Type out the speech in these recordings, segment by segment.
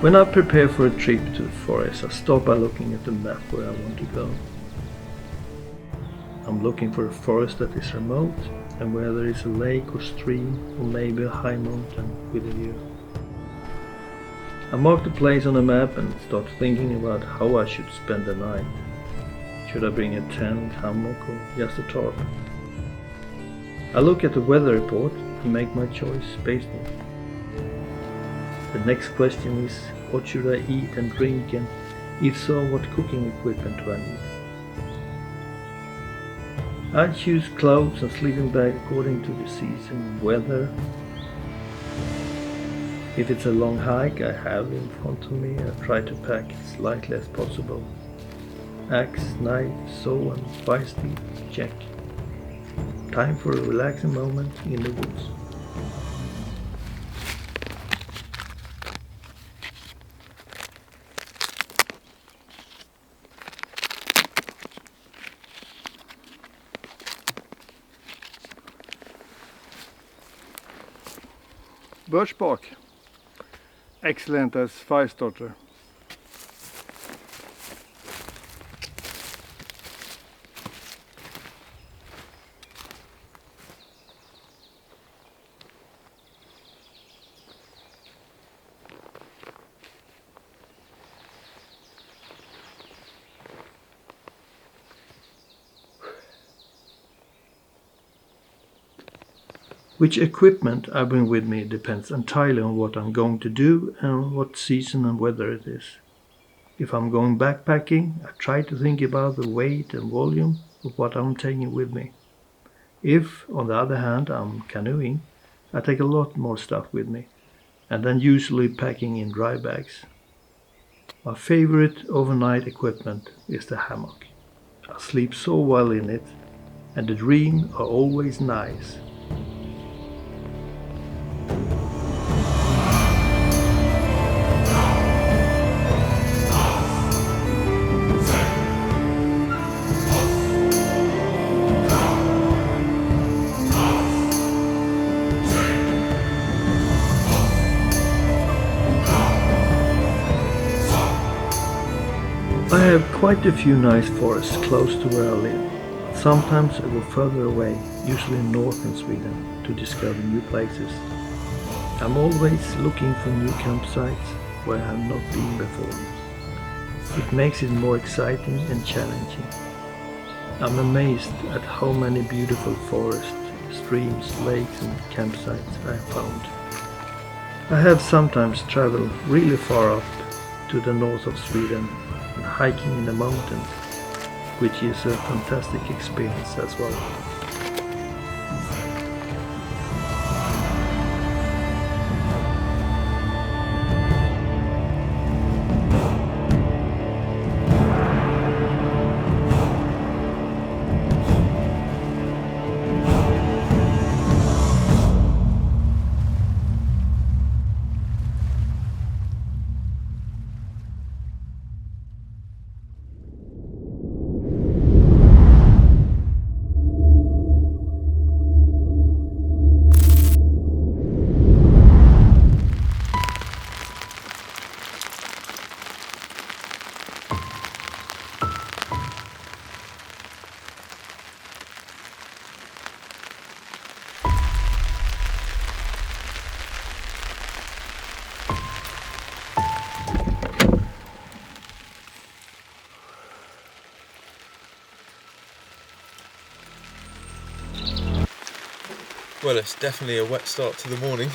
When I prepare for a trip to the forest, I start by looking at the map where I want to go. I'm looking for a forest that is remote and where there is a lake or stream or maybe a high mountain with a view. I mark the place on the map and start thinking about how I should spend the night. Should I bring a tent, hammock or just a tarp? I look at the weather report and make my choice based on it. The next question is, what should I eat and drink, and if so, what cooking equipment do I need? I choose clothes and sleeping bag according to the season and weather. If it's a long hike I have in front of me, I try to pack as lightly as possible. Axe, knife, saw and fire stick, check. Time for a relaxing moment in the woods. Birch bark, excellent as fire starter. Which equipment I bring with me depends entirely on what I'm going to do and what season and weather it is. If I'm going backpacking, I try to think about the weight and volume of what I'm taking with me. If, on the other hand, I'm canoeing, I take a lot more stuff with me, and then usually packing in dry bags. My favorite overnight equipment is the hammock. I sleep so well in it, and the dreams are always nice. I have quite a few nice forests close to where I live. Sometimes I go further away, usually in northern Sweden, to discover new places. I'm always looking for new campsites where I have not been before. It makes it more exciting and challenging. I'm amazed at how many beautiful forests, streams, lakes and campsites I have found. I have sometimes traveled really far up to the north of Sweden and hiking in the mountains, which is a fantastic experience as well. Well, it's definitely a wet start to the morning,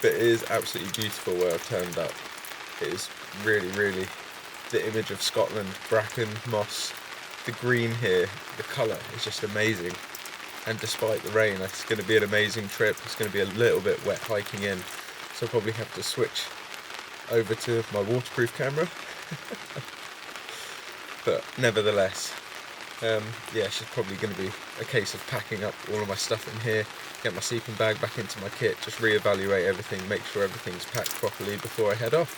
but it is absolutely beautiful where I've turned up. It is really, really the image of Scotland, bracken, moss, the green here, the colour is just amazing. And despite the rain, it's going to be an amazing trip. It's going to be a little bit wet hiking in, so I'll probably have to switch over to my waterproof camera. But nevertheless, it's just probably going to be a case of packing up all of my stuff in here, get my sleeping bag back into my kit, just re-evaluate everything, make sure everything's packed properly before I head off.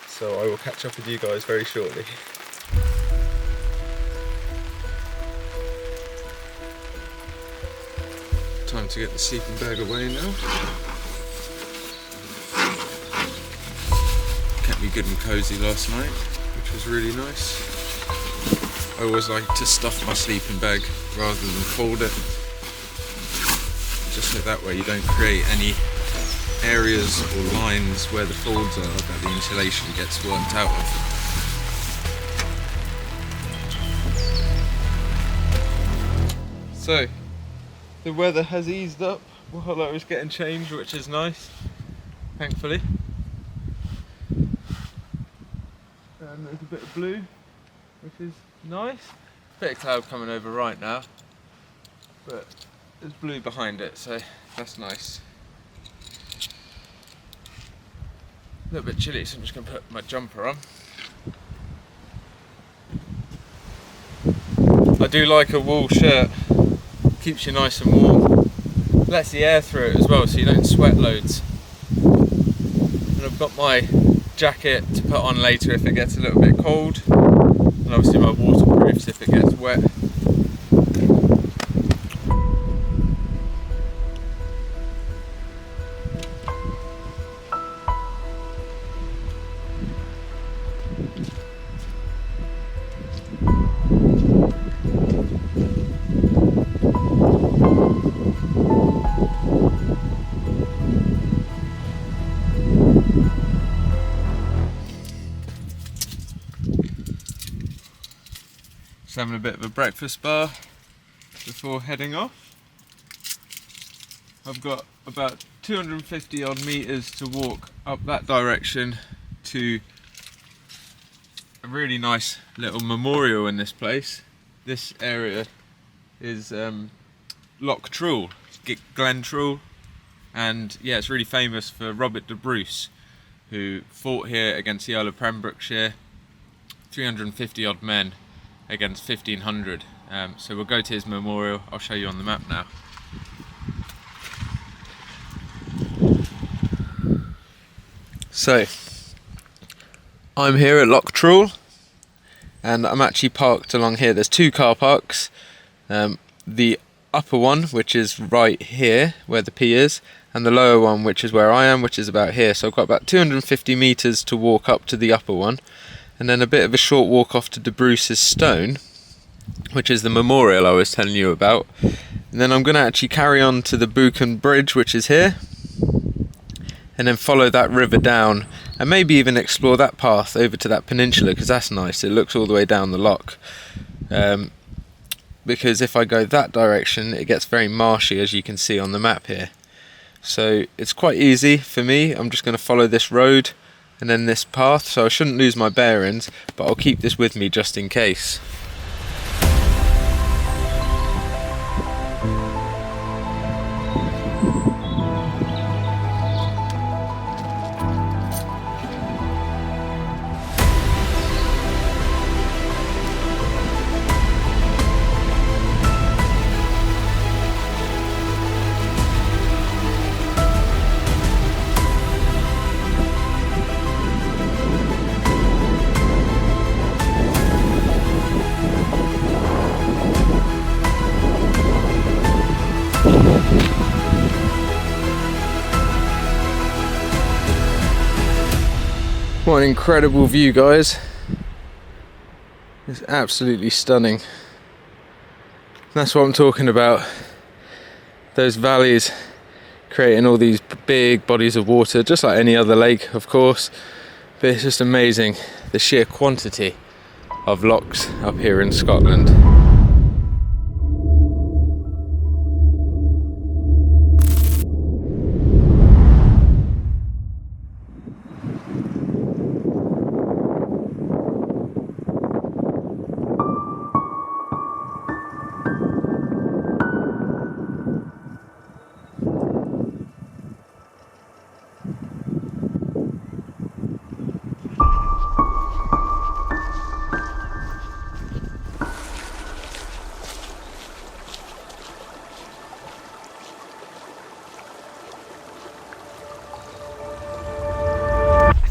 So I will catch up with you guys very shortly. Time to get the sleeping bag away now. kept me good and cosy last night, which was really nice. I always like to stuff my sleeping bag rather than fold it, just so that way you don't create any areas or lines where the folds are that the insulation gets worked out of. So, the weather has eased up while I was getting changed, which is nice, thankfully. And there's a bit of blue, which is nice. Bit of cloud coming over right now, but there's blue behind it, so that's nice. A little bit chilly, so I'm just going to put my jumper on. I do like a wool shirt, keeps you nice and warm, lets the air through it as well so you don't sweat loads. And I've got my jacket to put on later if it gets a little bit cold, and obviously my waterproofs if it gets wet. Just having a bit of a breakfast bar before heading off. I've got about 250 odd meters to walk up that direction to a really nice little memorial in this place. This area is Loch Trull, Glen Trull, and yeah, it's really famous for Robert de Bruce, who fought here against the Earl of Pembrokeshire, 350 odd men against 1500. So we'll go to his memorial. I'll show you on the map now. So I'm here at Loch Trull, and I'm actually parked along here. There's two car parks. The upper one, which is right here where the P is, and the lower one, which is where I am, which is about here. So I've got about 250 meters to walk up to the upper one, and then a bit of a short walk off to De Bruce's stone, which is the memorial I was telling you about. And then I'm going to actually carry on to the Buchan Bridge, which is here, and then follow that river down, and maybe even explore that path over to that peninsula, because that's nice. It looks all the way down the loch. Because if I go that direction, it gets very marshy, as you can see on the map here. So it's quite easy for me. I'm just going to follow this road and then this path, so I shouldn't lose my bearings, but I'll keep this with me just in case. What an incredible view, guys. It's absolutely stunning. That's what I'm talking about. Those valleys creating all these big bodies of water, just like any other lake, of course. But it's just amazing, the sheer quantity of lochs up here in Scotland.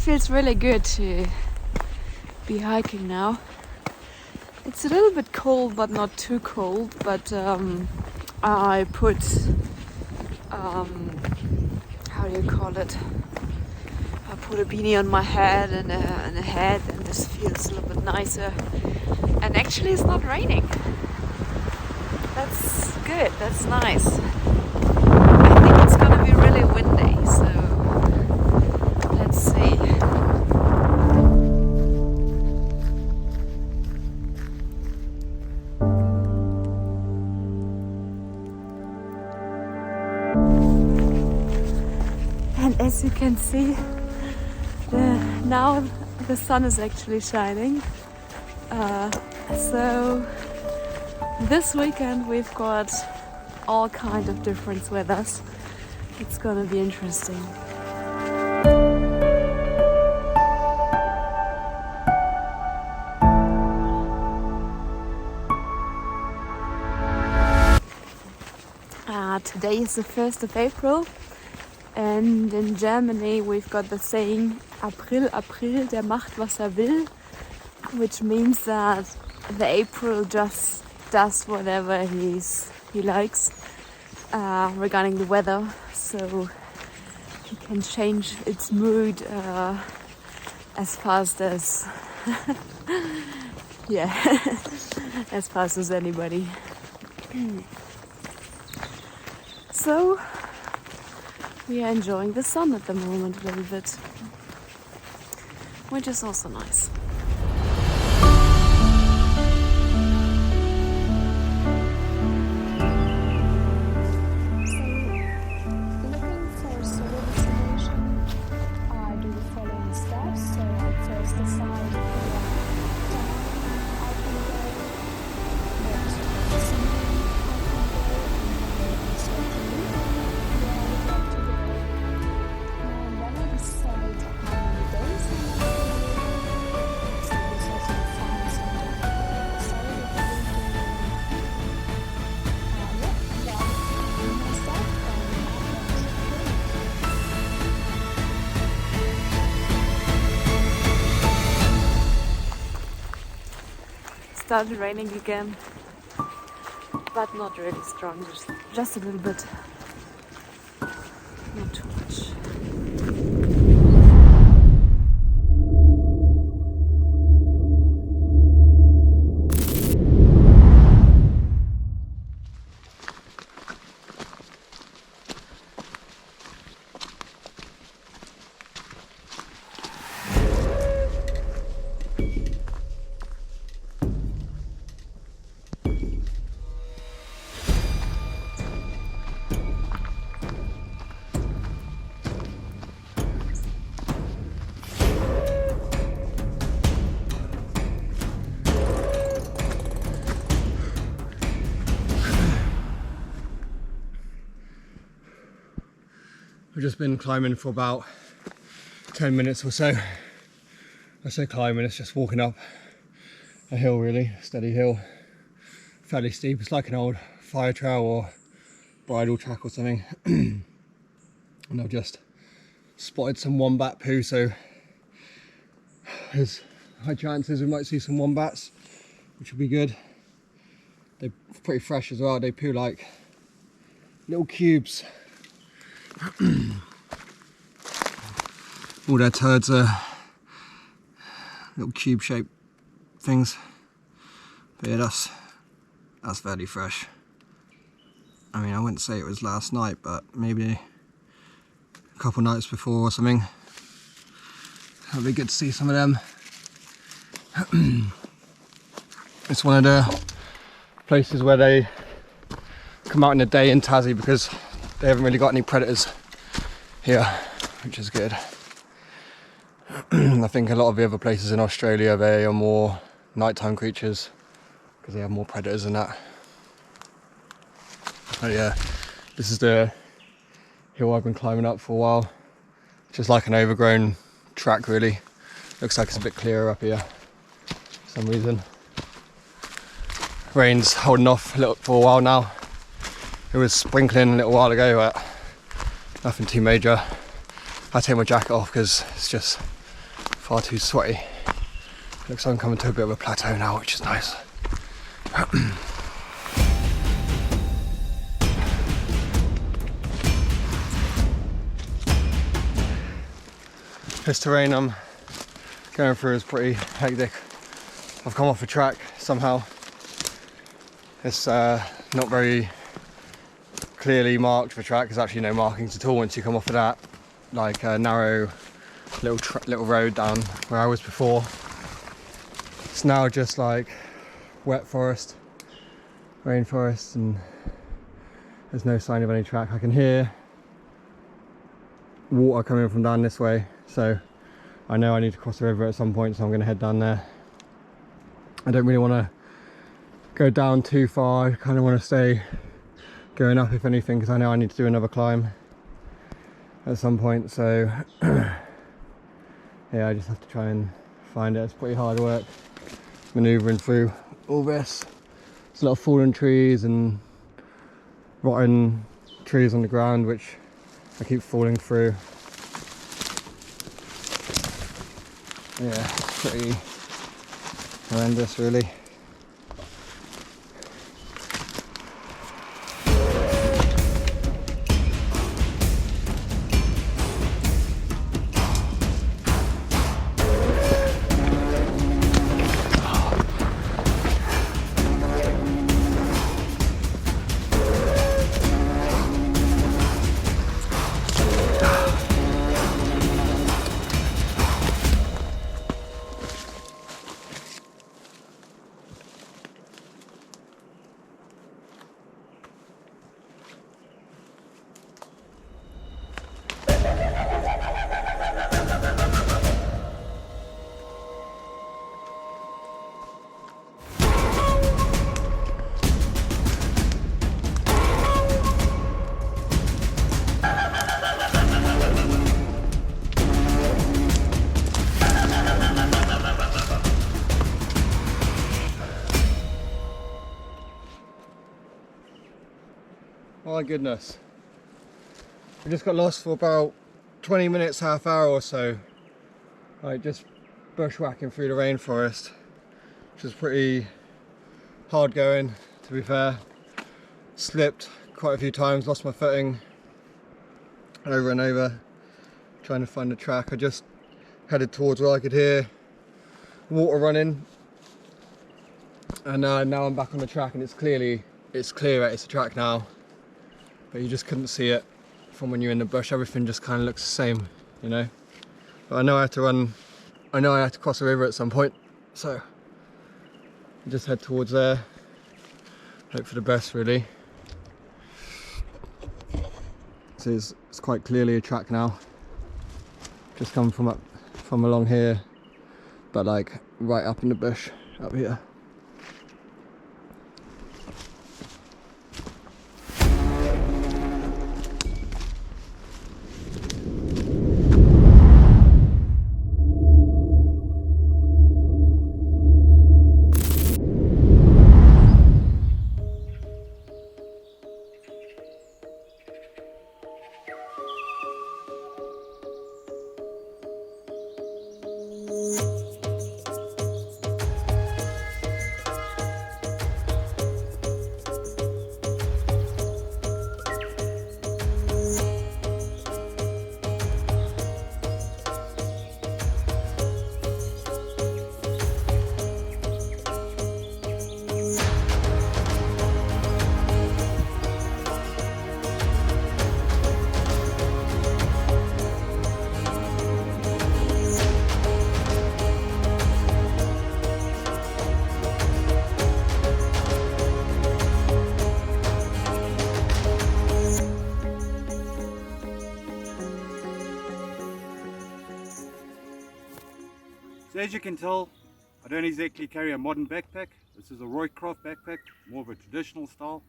Feels really good to be hiking now. It's a little bit cold, but not too cold. But I put how do you call it? I put a beanie on my head and a hat, and this feels a little bit nicer. And actually it's not raining. That's good, that's nice. I think it's gonna be really windy, so let's see. And as you can see, now the sun is actually shining. So this weekend we've got all kind of different weathers. It's gonna be interesting. Today is the 1st of April, and in Germany we've got the saying April, April, der macht was will, which means that the April just does whatever he likes regarding the weather, so he can change its mood as fast as yeah, as fast as anybody. So we are enjoying the sun at the moment a little bit, which is also nice. Started raining again, but not really strong, just a little bit, not too much. We've just been climbing for about 10 minutes or so. I say climbing, it's just walking up a hill really, steady hill. Fairly steep, it's like an old fire trail or bridle track or something. And I've just spotted some wombat poo, so there's high chances we might see some wombats, which will be good. They're pretty fresh as well, they poo like little cubes. All their turds are little cube shaped things, but yeah, that's fairly fresh. I mean, I wouldn't say it was last night, but maybe a couple nights before or something. It'll be good to see some of them. It's one of the places where they come out in the day in Tassie because they haven't really got any predators here, which is good. I think a lot of the other places in Australia, they are more nighttime creatures because they have more predators than that. But yeah, this is the hill I've been climbing up for a while. Just like an overgrown track really. Looks like it's a bit clearer up here for some reason. Rain's holding off for a while now. It was sprinkling a little while ago, but nothing too major. I take my jacket off because it's just far too sweaty. Looks like I'm coming to a bit of a plateau now, which is nice. This terrain I'm going through is pretty hectic. I've come off a track somehow. It's not very clearly marked for track. There's actually no markings at all once you come off of that, like a narrow little road down where I was before. It's now just like wet forest, rainforest, and there's no sign of any track. I can hear water coming from down this way, so I know I need to cross the river at some point, so I'm going to head down there. I don't really want to go down too far. I kind of want to stay going up if anything, because I know I need to do another climb at some point, so yeah, I just have to try and find it. It's pretty hard work manoeuvring through all this. There's a lot of fallen trees and rotten trees on the ground which I keep falling through. Yeah, pretty horrendous really. My goodness, we just got lost for about 20 minutes, half hour or so, like just bushwhacking through the rainforest, which is pretty hard going, to be fair. Slipped quite a few times, lost my footing over and over trying to find the track. I just headed towards where I could hear water running, and now I'm back on the track, and it's clear it's a track now. But you just couldn't see it from when you're in the bush. Everything just kind of looks the same, you know. But I know I have to run. I know I have to cross the river at some point, so I just head towards there. Hope for the best, really. So it's quite clearly a track now. Just come from along here, but like right up in the bush up here. So as you can tell, I don't exactly carry a modern backpack. This is a Bushcraft backpack, more of a traditional style.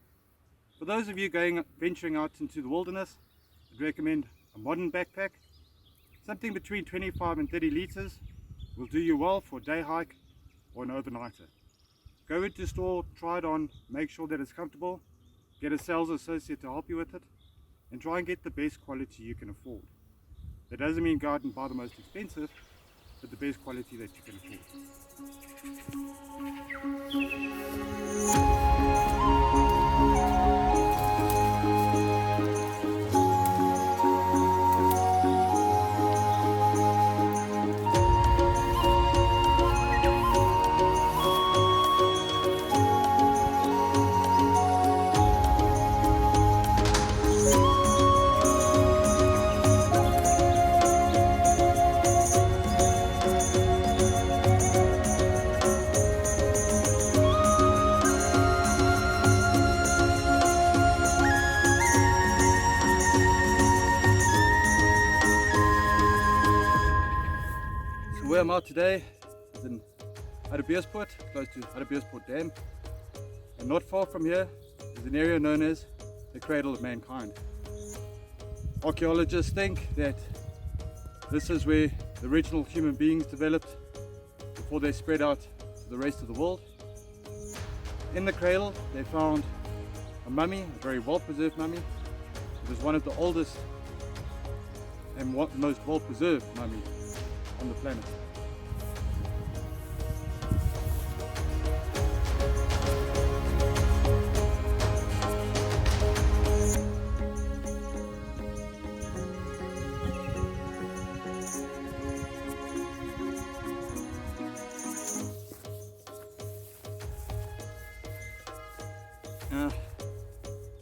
For those of you venturing out into the wilderness, I'd recommend a modern backpack. Something between 25 and 30 litres will do you well for a day hike or an overnighter. Go into the store, try it on, make sure that it's comfortable, get a sales associate to help you with it, and try and get the best quality you can afford. That doesn't mean go out and buy the most expensive, but the best quality that you can afford. where I'm at today is in Bushcraft, close to Bushcraft Dam. And not far from here is an area known as the cradle of mankind. Archaeologists think that this is where the original human beings developed before they spread out to the rest of the world. In the cradle they found a mummy, a very well preserved mummy. It was one of the oldest and most well preserved mummies on the planet.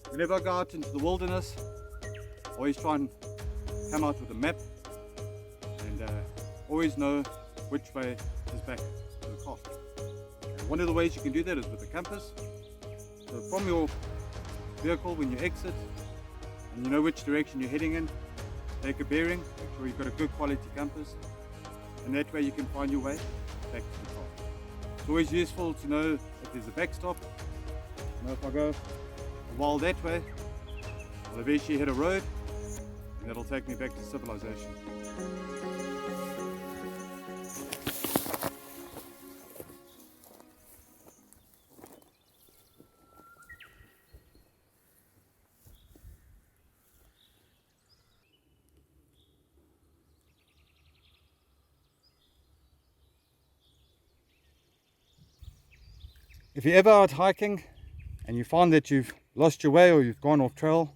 Whenever I go out into the wilderness, I always try and come out with a map and always know which way is back to the car. And one of the ways you can do that is with a compass. So from your vehicle, when you exit and you know which direction you're heading in, take a bearing, make sure you've got a good quality compass, and that way you can find your way back to the car. It's always useful to know if there's a backstop. You know, if I go a while that way, I'll eventually hit a road and that'll take me back to civilization. If you're ever out hiking and you find that you've lost your way or you've gone off trail,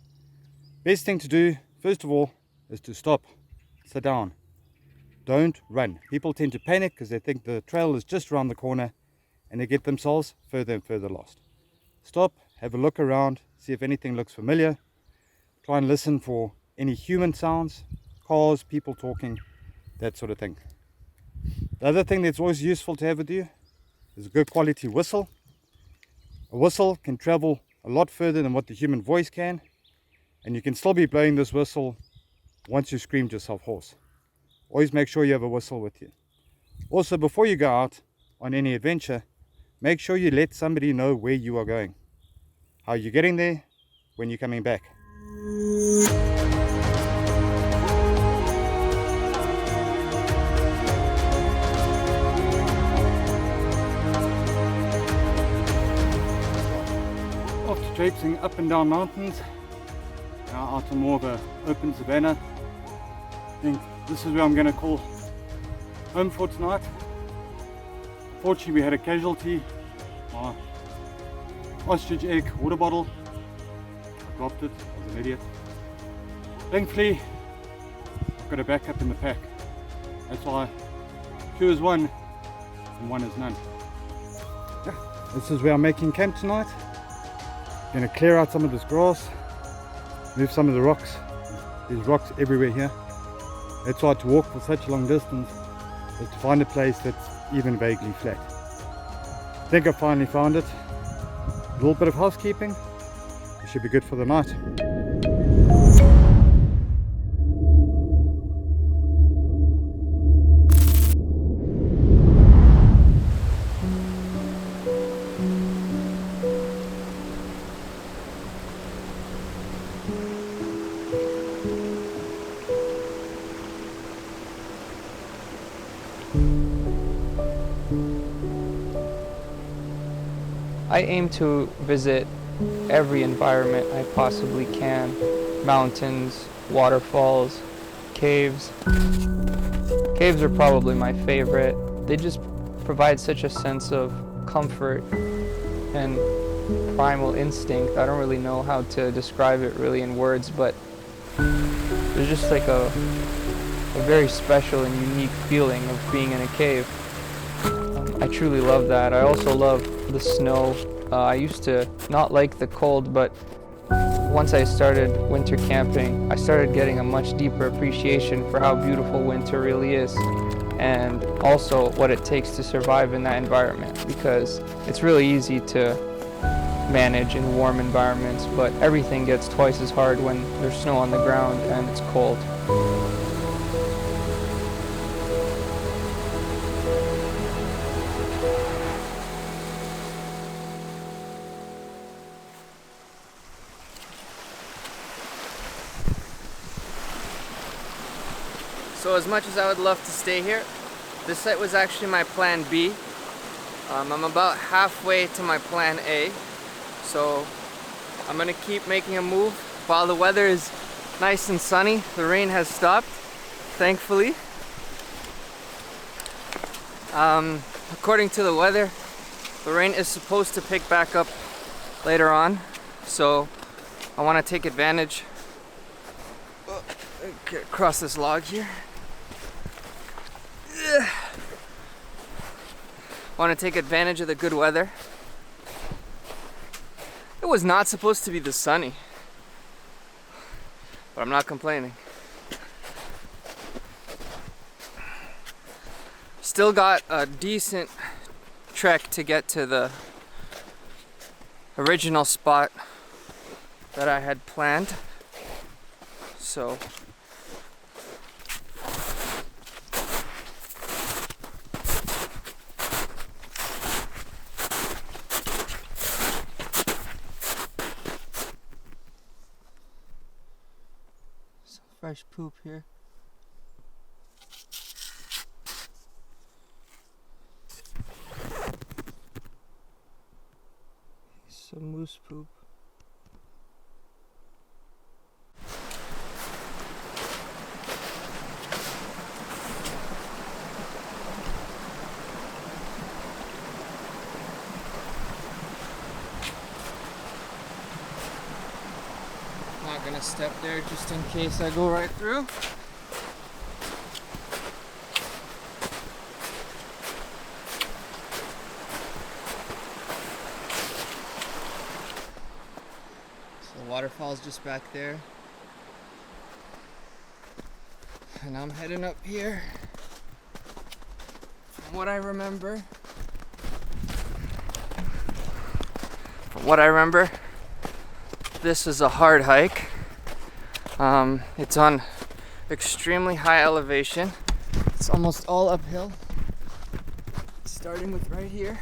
best thing to do, first of all, is to stop, sit down. Don't run. People tend to panic because they think the trail is just around the corner and they get themselves further and further lost. Stop, have a look around, see if anything looks familiar. Try and listen for any human sounds, cars, people talking, that sort of thing. The other thing that's always useful to have with you is a good quality whistle. A whistle can travel a lot further than what the human voice can, and you can still be blowing this whistle once you screamed yourself hoarse. Always make sure you have a whistle with you. Also, before you go out on any adventure, make sure you let somebody know where you are going, how you're getting there, when you're coming back. After traipsing up and down mountains, now out on more of an open savanna, I think this is where I'm going to call home for tonight. Fortunately, we had a casualty. My ostrich egg water bottle, I dropped it, I was an idiot. Thankfully, I've got a backup in the pack. That's why 2 is 1 and 1 is none. This is where I'm making camp tonight. I'm going to clear out some of this grass, move some of the rocks. There's rocks everywhere here. That's why to walk for such a long distance is to find a place that's even vaguely flat. I think I finally found it. A little bit of housekeeping. We should be good for the night. I aim to visit every environment I possibly can. Mountains, waterfalls, caves. Caves are probably my favorite. They just provide such a sense of comfort and primal instinct. I don't really know how to describe it really in words, but there's just like a very special and unique feeling of being in a cave. I truly love that. I also love the snow. I used to not like the cold, but once I started winter camping, I started getting a much deeper appreciation for how beautiful winter really is, and also what it takes to survive in that environment, because it's really easy to manage in warm environments, but everything gets twice as hard when there's snow on the ground and it's cold. So as much as I would love to stay here, this site was actually my plan B. I'm about halfway to my plan A, so I'm gonna keep making a move while the weather is nice and sunny. The rain has stopped, thankfully. According to the weather, the rain is supposed to pick back up later on, so I want to take advantage. Get across this log here. I want to take advantage of the good weather. It was not supposed to be this sunny, but I'm not complaining. Still got a decent trek to get to the original spot that I had planned. So some fresh poop here. Some moose poop. Not gonna step there just in case I go right through. Waterfall's just back there, and I'm heading up here. From what I remember, this is a hard hike. It's on extremely high elevation. It's almost all uphill, starting with right here.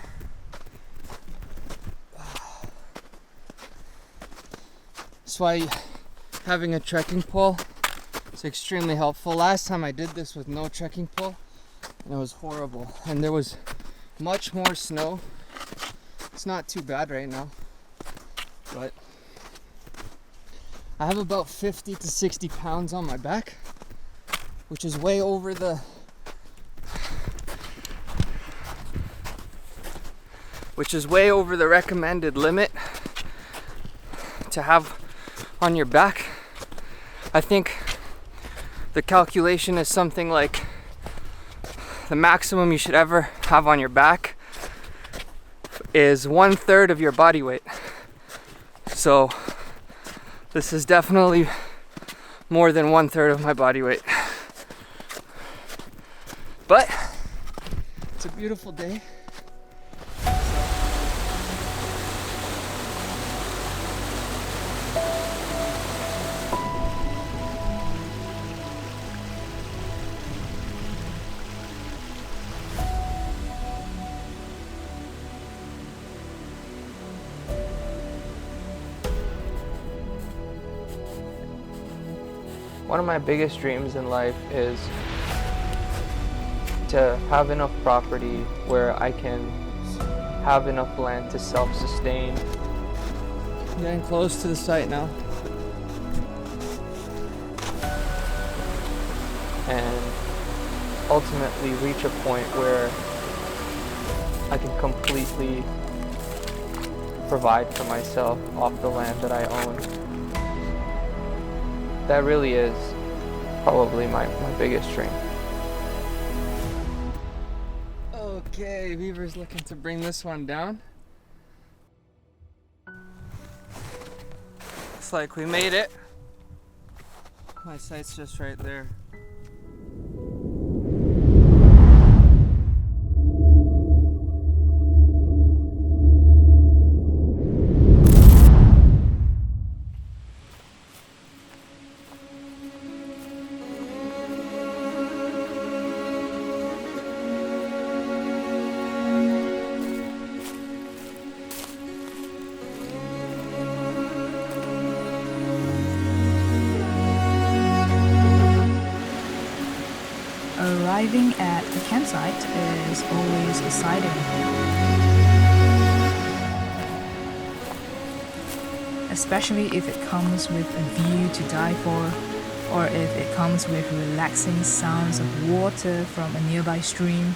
That's why having a trekking pole is extremely helpful. Last time I did this with no trekking pole, and it was horrible. And there was much more snow. It's not too bad right now, but I have about 50 to 60 pounds on my back, which is way over the recommended limit to have on your back. I think the calculation is something like the maximum you should ever have on your back is 1/3 of your body weight. So this is definitely more than 1/3 of my body weight. But it's a beautiful day. One of my biggest dreams in life is to have enough property where I can have enough land to self-sustain. Getting close to the site now. And ultimately reach a point where I can completely provide for myself off the land that I own. That really is probably my biggest dream. Okay, Beaver's looking to bring this one down. Looks like we made it. My site's just right there. is always exciting. Especially if it comes with a view to die for, or if it comes with relaxing sounds of water from a nearby stream.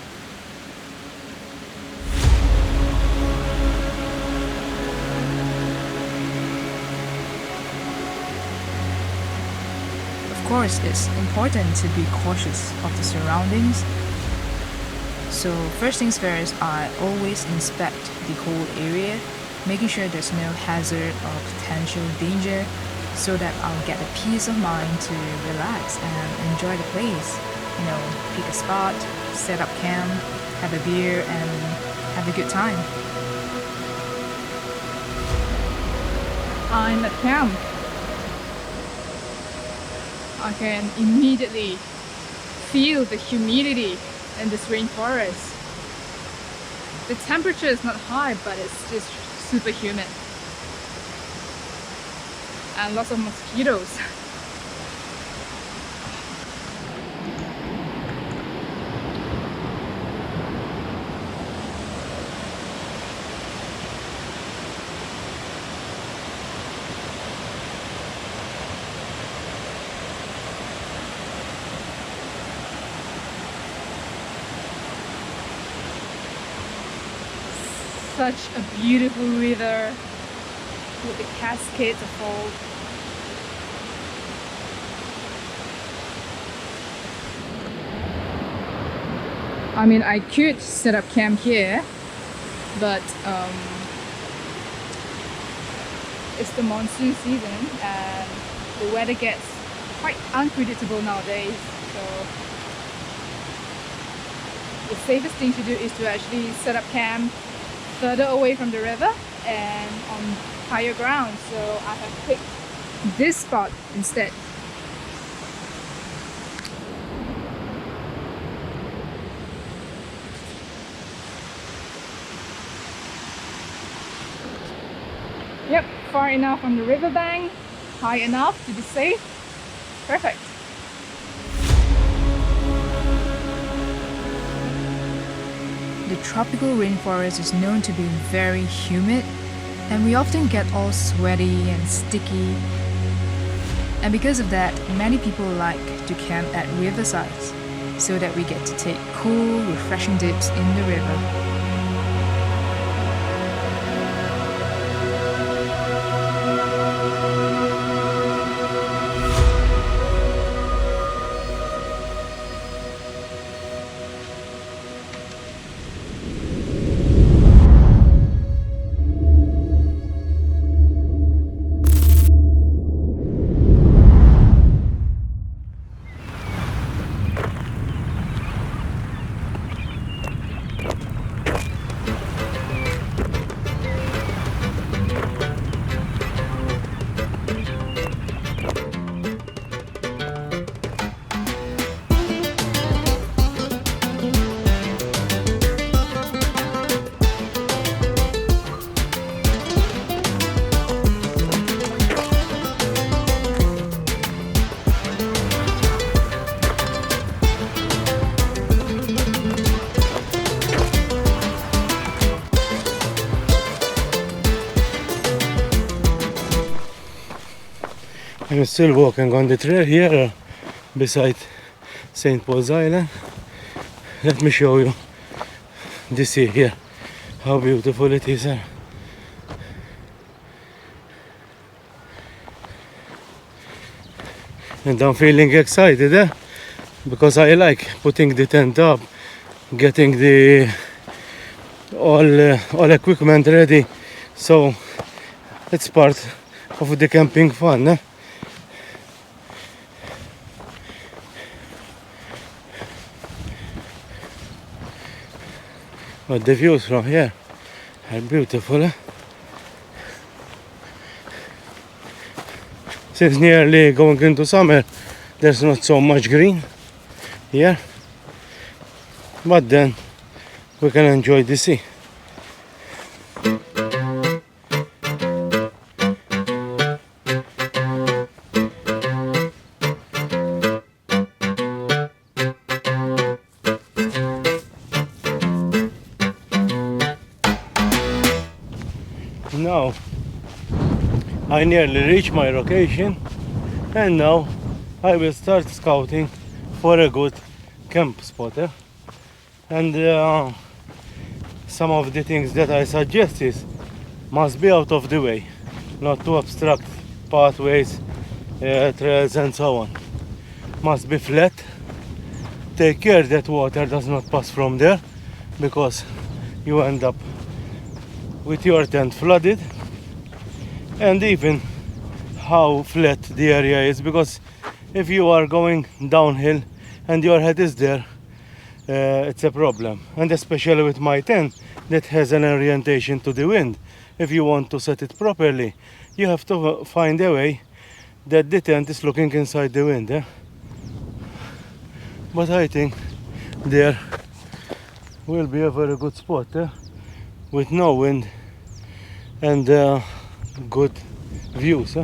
Of course, it's important to be cautious of the surroundings. So first things first, I always inspect the whole area, making sure there's no hazard or potential danger, so that I'll get a peace of mind to relax and enjoy the place. You know, pick a spot, set up camp, have a beer, and have a good time. I'm at camp. I can immediately feel the humidity in this rainforest. The temperature is not high, but it's just super humid. And lots of mosquitoes. Such a beautiful river with the cascades of foam. I mean, I could set up camp here, but it's the monsoon season and the weather gets quite unpredictable nowadays. So the safest thing to do is to actually set up camp further away from the river and on higher ground. So I have picked this spot instead. Yep, far enough from the riverbank, high enough to be safe. Perfect. The tropical rainforest is known to be very humid, and we often get all sweaty and sticky. And because of that, many people like to camp at riversides, so that we get to take cool, refreshing dips in the river. I'm still walking on the trail here beside St. Paul's Island. Let me show you the sea here, how beautiful it is. And I'm feeling excited because I like putting the tent up, getting the all equipment ready, so it's part of the camping fun. But the views from here are beautiful. Since nearly going into summer, there's not so much green here, but then we can enjoy the sea. Now I nearly reached my location, and now I will start scouting for a good camp spot. And some of the things that I suggest is must be out of the way, not to obstruct pathways, trails and so on. Must be flat. Take care that water does not pass from there, because you end up with your tent flooded. And even how flat the area is, because if you are going downhill and your head is there, it's a problem. And especially with my tent that has an orientation to the wind, if you want to set it properly, you have to find a way that the tent is looking inside the wind. But I think there will be a very good spot with no wind and good views.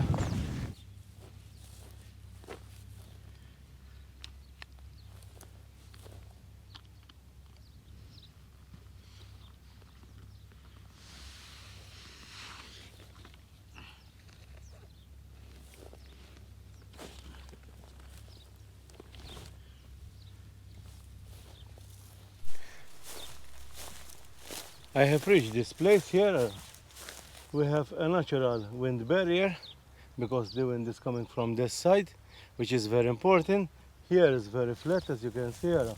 I have reached this place here. We have a natural wind barrier because the wind is coming from this side, which is very important. Here is very flat, as you can see here.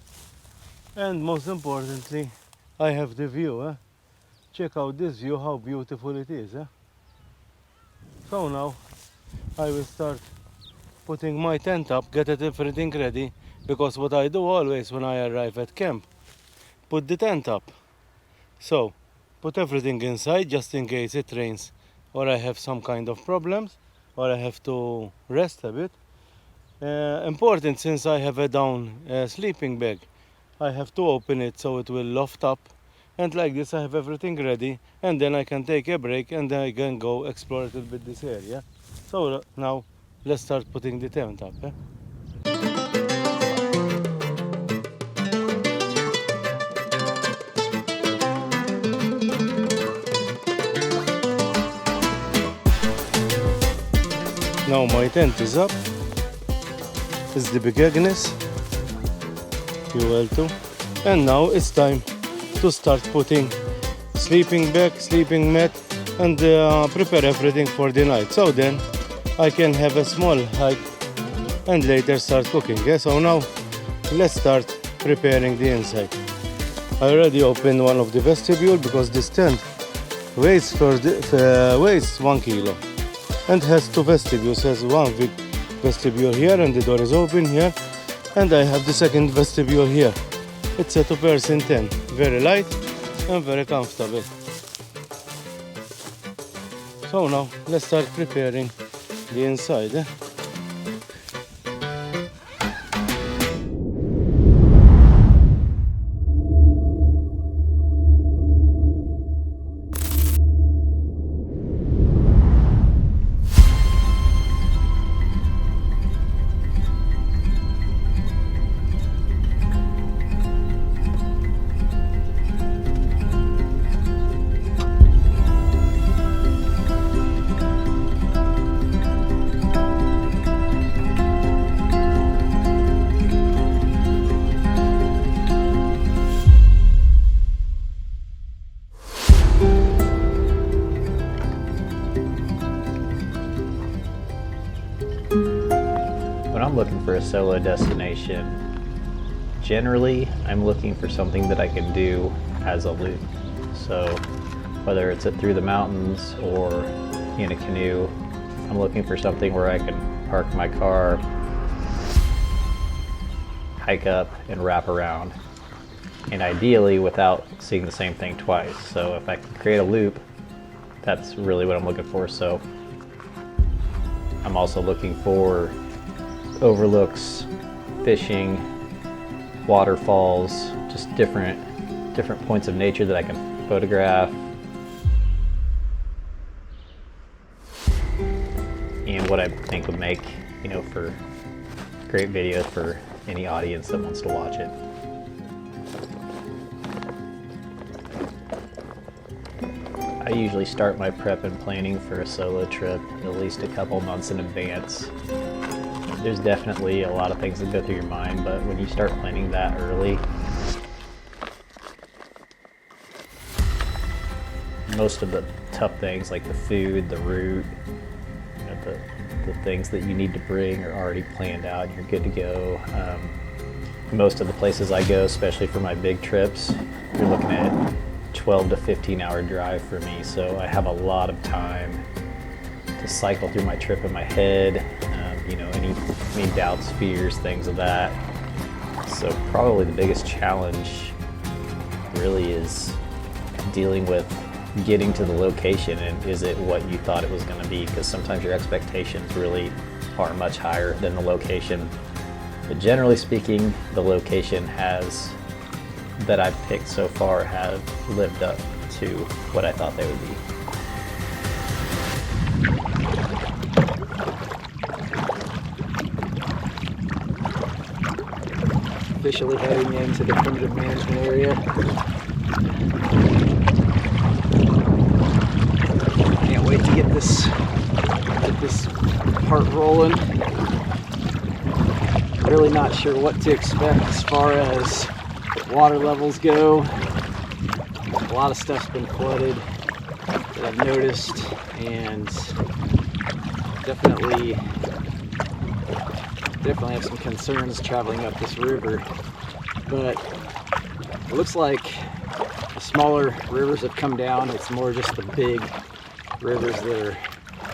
And most importantly, I have the view. Check out this view, how beautiful it is. So now I will start putting my tent up, get everything ready, because what I do always when I arrive at camp, put the tent up. So, put everything inside just in case it rains or I have some kind of problems or I have to rest a bit. Important, since I have a down sleeping bag, I have to open it so it will loft up, and like this I have everything ready, and then I can take a break and then I can go explore a little bit this area. So now let's start putting the tent up. Now my tent is up. It's the big Agnes. You will too. And now it's time to start putting sleeping bag, sleeping mat, and prepare everything for the night. So then I can have a small hike and later start cooking. So now let's start preparing the inside. I already opened one of the vestibule because this tent weighs 1 kilo. And has 2 vestibules. Has one big vestibule here and the door is open here, and I have the second vestibule here. It's a 2-person tent, very light and very comfortable. So now let's start preparing the inside. When I'm looking for a solo destination, generally I'm looking for something that I can do as a loop. So whether it's through the mountains or in a canoe, I'm looking for something where I can park my car, hike up and wrap around, and ideally without seeing the same thing twice. So if I can create a loop, that's really what I'm looking for. So I'm also looking for overlooks, fishing, waterfalls, just different points of nature that I can photograph. And what I think would make, for great videos for any audience that wants to watch it. I usually start my prep and planning for a solo trip at least a couple months in advance. There's definitely a lot of things that go through your mind, but when you start planning that early, most of the tough things like the food, the route, you know, the things that you need to bring are already planned out and you're good to go. Most of the places I go, especially for my big trips, you're looking at 12 to 15 hour drive for me, so I have a lot of time to cycle through my trip in my head, you know, any doubts, fears, things of that. So probably the biggest challenge really is dealing with getting to the location, and is it what you thought it was going to be, because sometimes your expectations really are much higher than the location. But generally speaking, the location that I've picked so far have lived up to what I thought they would be. Officially heading into the primitive management area. Can't wait to get this part rolling. Really not sure what to expect as far as water levels go. A lot of stuff's been flooded that I've noticed, and definitely have some concerns traveling up this river. But it looks like the smaller rivers have come down. It's more just the big rivers that are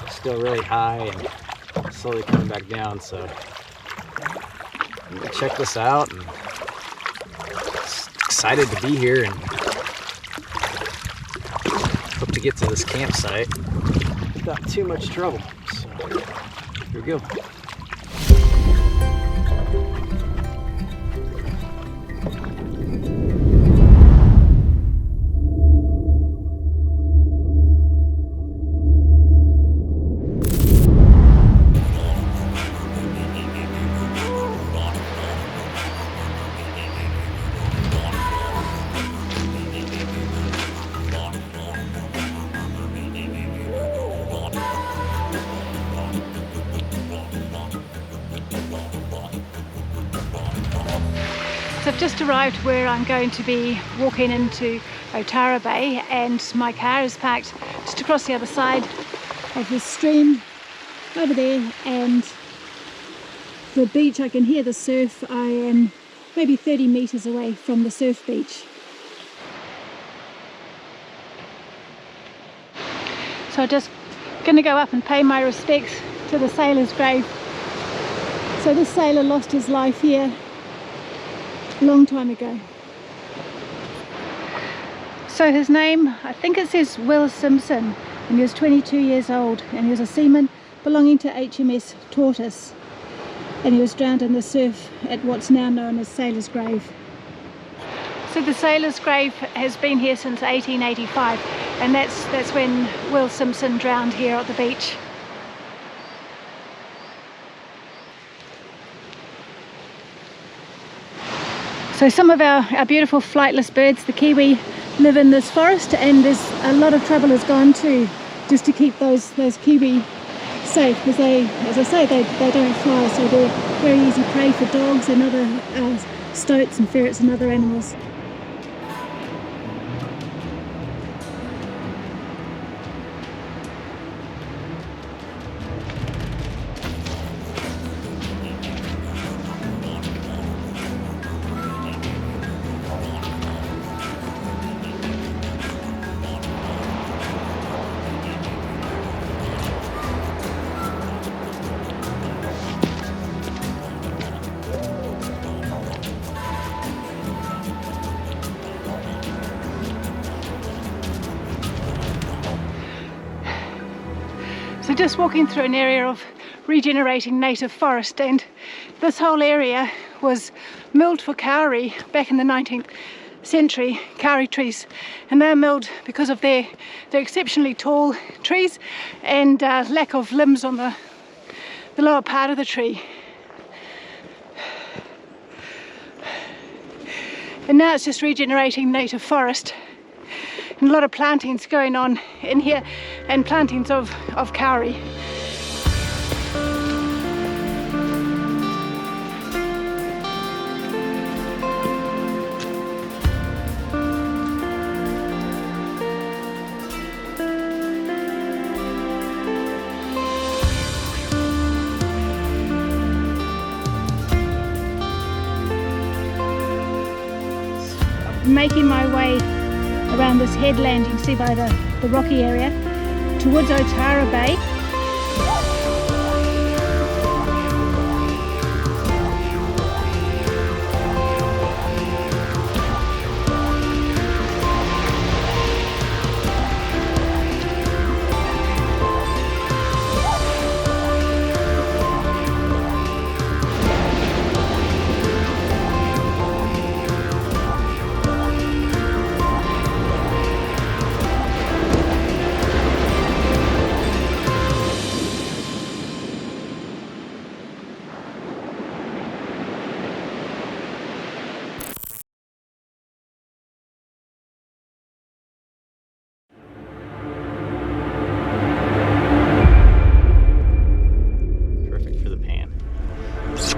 still really high and slowly coming back down. So I'm gonna check this out, and excited to be here and hope to get to this campsite without too much trouble. So here we go. So I've just arrived where I'm going to be walking into Otara Bay, and my car is parked just across the other side of the stream over there, and the beach, I can hear the surf. I am maybe 30 meters away from the surf beach. So I'm just going to go up and pay my respects to the sailor's grave. So this sailor lost his life here a long time ago. So his name, I think it says Will Simpson, and he was 22 years old, and he was a seaman belonging to HMS Tortoise, and he was drowned in the surf at what's now known as Sailor's Grave. So the Sailor's Grave has been here since 1885, and that's when Will Simpson drowned here at the beach. So some of our beautiful flightless birds, the kiwi, live in this forest, and there's a lot of trouble has gone to just to keep those kiwi safe, because they, as I say, they don't fly, so they're very easy prey for dogs and other stoats and ferrets and other animals. So just walking through an area of regenerating native forest, and this whole area was milled for kauri back in the 19th century, kauri trees, and they're milled because of their exceptionally tall trees and lack of limbs on the lower part of the tree. And now it's just regenerating native forest. and a lot of plantings going on in here, and plantings of kauri. Making my way around this headland you can see by the rocky area towards Otara Bay. Perfect for the pan. See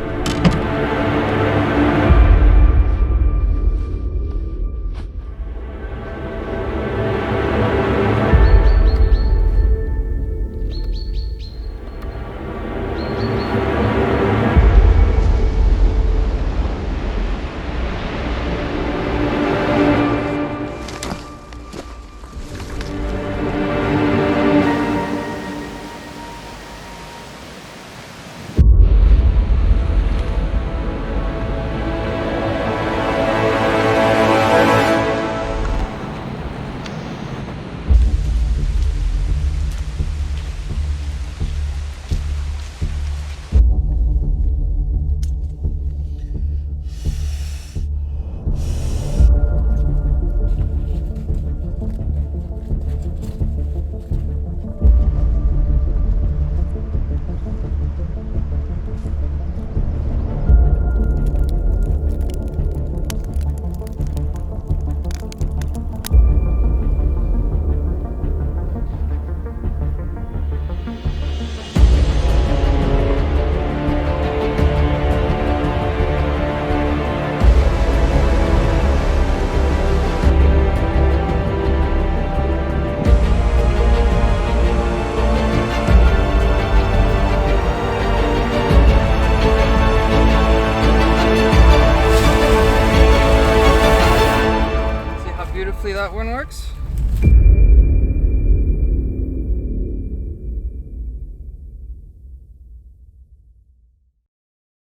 how beautifully that one works?